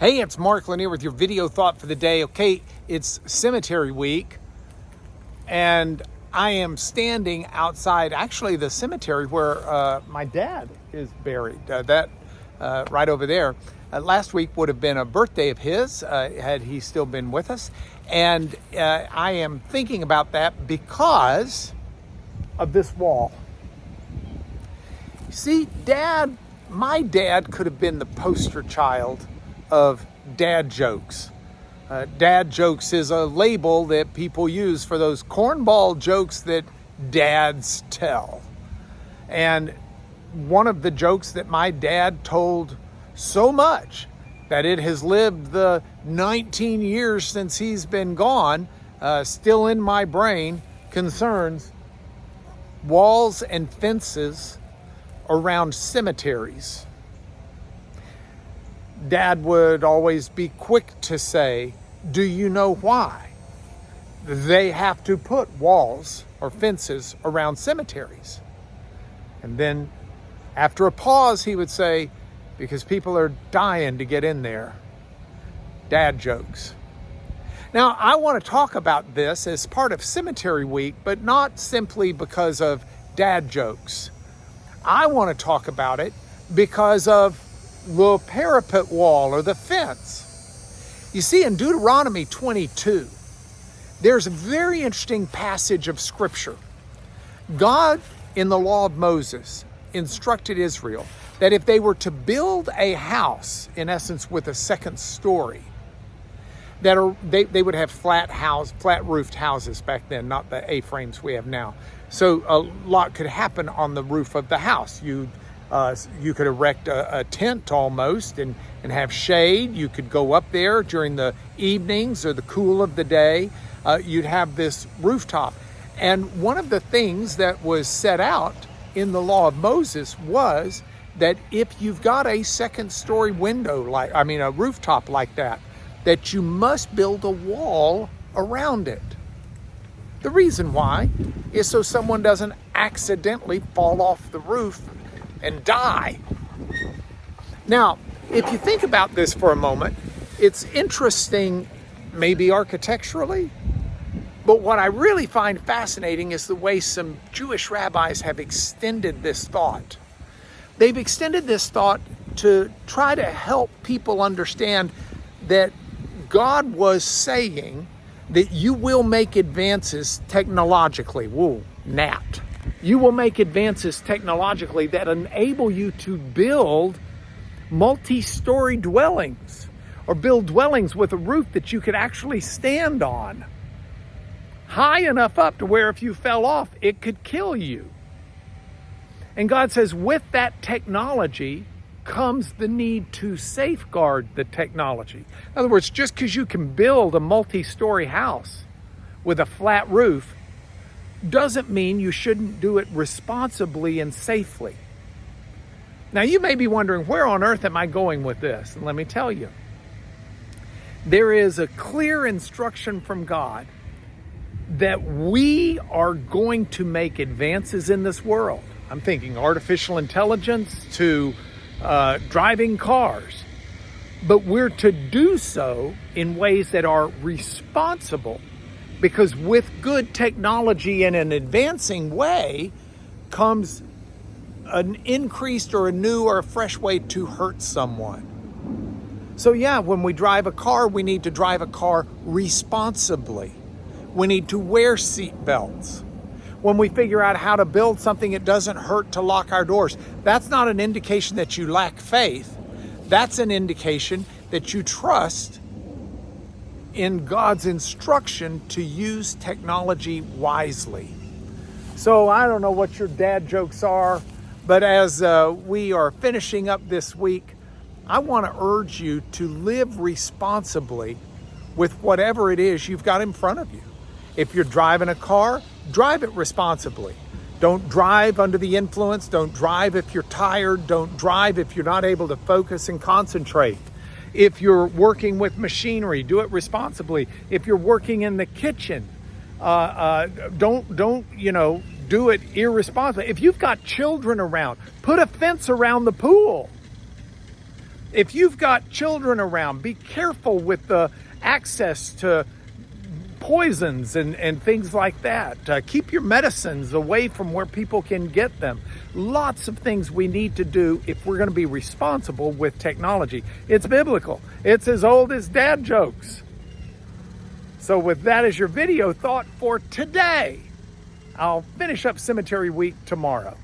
Hey, it's Mark Lanier with your video thought for the day. Okay, it's cemetery week, and I am standing outside, actually the cemetery where my dad is buried, right over there. Last week would have been a birthday of his, had he still been with us. And I am thinking about that because of this wall. See, my dad could have been the poster child of dad jokes. Dad jokes is a label that people use for those cornball jokes that dads tell. And one of the jokes that my dad told so much that it has lived the 19 years since he's been gone, still in my brain, concerns walls and fences around cemeteries. Dad would always be quick to say, "Do you know why they have to put walls or fences around cemeteries?" And then after a pause, he would say, "Because people are dying to get in there." Dad jokes. Now, I want to talk about this as part of Cemetery Week, but not simply because of dad jokes. I want to talk about it because of the parapet wall or the fence. You see, in Deuteronomy 22, there's a very interesting passage of scripture. God, in the law of Moses, instructed Israel that if they were to build a house, in essence with a second story, they would have flat roofed houses back then, not the A-frames we have now. So a lot could happen on the roof of the house. You could erect a tent almost and have shade. You could go up there during the evenings or the cool of the day. You'd have this rooftop. And one of the things that was set out in the law of Moses was that if you've got a second story a rooftop like that you must build a wall around it. The reason why is so someone doesn't accidentally fall off the roof and die. Now, if you think about this for a moment, it's interesting, maybe architecturally, but what I really find fascinating is the way some Jewish rabbis have extended this thought. They've extended this thought to try to help people understand that God was saying that you will make advances technologically. Whoa, gnat. You will make advances technologically that enable you to build multi-story dwellings or build dwellings with a roof that you could actually stand on, high enough up to where if you fell off, it could kill you. And God says with that technology comes the need to safeguard the technology. In other words, just because you can build a multi-story house with a flat roof doesn't mean you shouldn't do it responsibly and safely. Now, you may be wondering, where on earth am I going with this? And let me tell you, there is a clear instruction from God that we are going to make advances in this world. I'm thinking artificial intelligence to driving cars. But we're to do so in ways that are responsible, because with good technology in an advancing way comes an increased or a new or a fresh way to hurt someone. So yeah, when we drive a car, we need to drive a car responsibly. We need to wear seat belts. When we figure out how to build something, it doesn't hurt to lock our doors. That's not an indication that you lack faith. That's an indication that you trust in God's instruction to use technology wisely. So I don't know what your dad jokes are, but as we are finishing up this week, I want to urge you to live responsibly with whatever it is you've got in front of you. If you're driving a car, drive it responsibly. Don't drive under the influence. Don't drive if you're tired. Don't drive if you're not able to focus and concentrate. If you're working with machinery, do it responsibly. If you're working in the kitchen, don't do it irresponsibly. If you've got children around, put a fence around the pool. If you've got children around, be careful with the access to poisons and things like that. Keep your medicines away from where people can get them. Lots of things we need to do if we're going to be responsible with technology. It's biblical. It's as old as dad jokes. So with that as your video thought for today, I'll finish up Cemetery Week tomorrow.